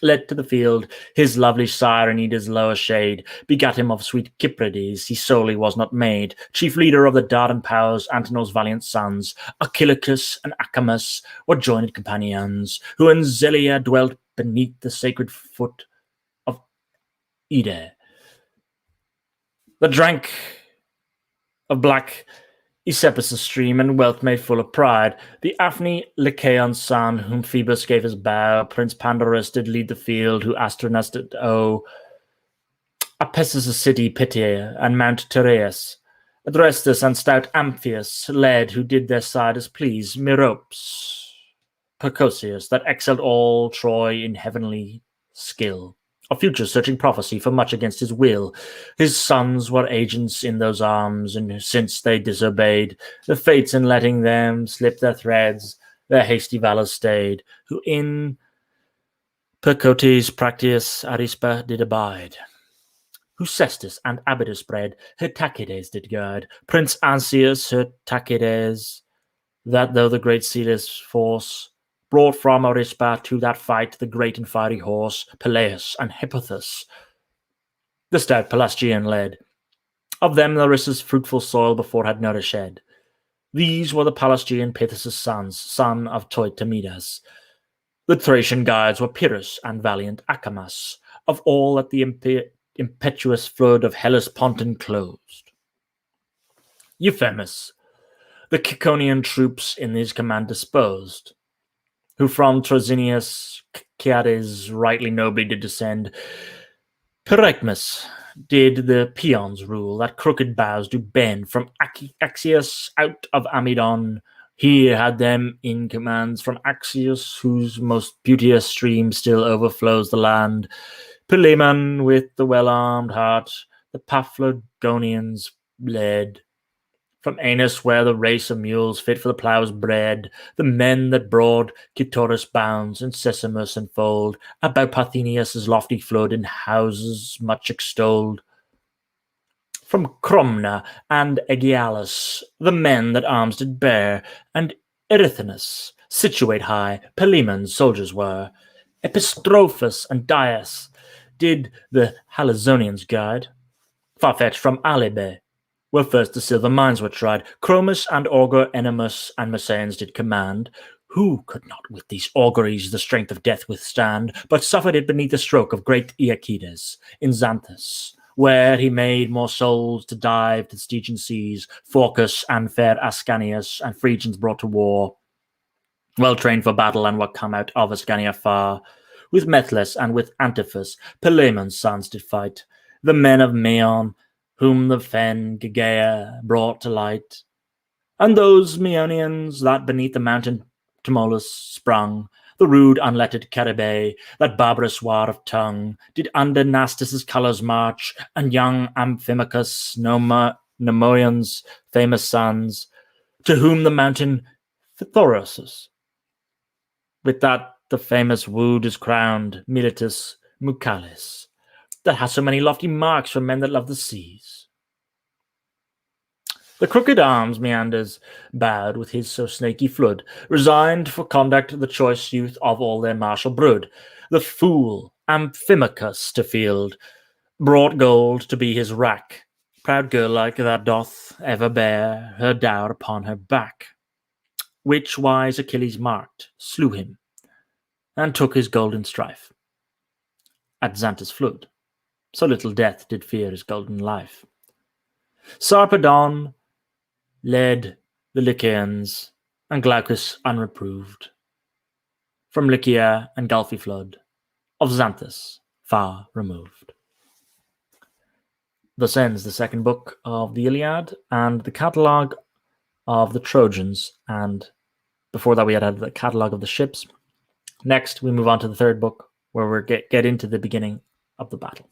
Led to the field, his lovely sire in Ida's lower shade, begat him of sweet Cyprides, he solely was not made. Chief leader of the Dardan powers, Antenor's valiant sons, Archilochus and Acamas were joined companions, who in Zelia dwelt beneath the sacred foot of Ida. that drank of black Aesepus' stream, and wealth made full of pride. The Aphne Lycaon's son, whom Phoebus gave his bow, Prince Pandarus did lead the field, who Astronus did owe Apessus' city Pitya, and Mount Tereus. Adrestus and stout Amphius led, who did their side as please, Meropes, Percosius, that excelled all Troy in heavenly skill. A future-searching prophecy, for much against his will. His sons were agents in those arms, and since they disobeyed the fates in letting them slip their threads, their hasty valour stayed, who in Percotes Practius Arispa did abide, who Cestus and Abydos bred, her Tacides did guard, Prince Ancaeus her Tacides, that though the great Celis force brought from Arispa to that fight the great and fiery horse, Peleus and Hippothus, the stout Pelasgian led. Of them Larissa's fruitful soil before had nourished. These were the Pelasgian Pithys' sons, son of Toitamidas. The Thracian guides were Pyrrhus and valiant Acamas, of all that the impetuous flood of Hellas Pont enclosed. Euphemus, the Ciconian troops in his command disposed, who from Trozinius Ciades rightly nobly did descend. Perechmus did the peons rule, that crooked bows do bend, from Axius out of Amydon. He had them in commands from Axius, whose most beauteous stream still overflows the land. Pylaemon with the well-armed heart, the Paphlagonians led. From Anus, where the race of mules fit for the plough's bred, the men that broad Cytorus bounds, and Sesamus enfold, about Parthenius' lofty flood in houses much extolled. From Cromna and Aegialus, the men that arms did bear, and Erythanus, situate high, Pylaemon's soldiers were. Epistrophus and Dias did the Halizonians guide. Far-fetched from Alibe, where first the silver mines were tried, Chromis and Augur Enemus and Messens did command. Who could not with these auguries the strength of death withstand, but suffered it beneath the stroke of great Aeacides in Xanthus, where he made more souls to dive to Stygian seas, Phorcus and fair Ascanius and Phrygians brought to war, well trained for battle and were come out of Ascania far. With Methlus and with Antiphus, Pylaemon's sons did fight, the men of Maon, whom the fen Gagaea brought to light, and those Meonians that beneath the mountain Tmolus sprung, the rude unlettered Caribae, that barbarous war of tongue, did under Nastus' colours march, and young Amphimachus, Nemoian's famous sons, to whom the mountain Phthorosus, with that the famous wood is crowned, Miletus Mucalis, that has so many lofty marks for men that love the seas. The crooked arms Meanders bowed with his so snaky flood, resigned for conduct the choice youth of all their martial brood. The fool Amphimachus to field brought gold to be his rack, proud girl like that doth ever bear her dower upon her back, which wise Achilles marked, slew him, and took his golden strife at Xanthus' flood. So little death did fear his golden life. Sarpedon led the Lycians, and Glaucus unreproved, from Lycia and gulfy flood, of Xanthus far removed. Thus ends the second book of the Iliad and the catalogue of the Trojans, and before that we had the catalogue of the ships. Next, we move on to the third book, where we get into the beginning of the battle.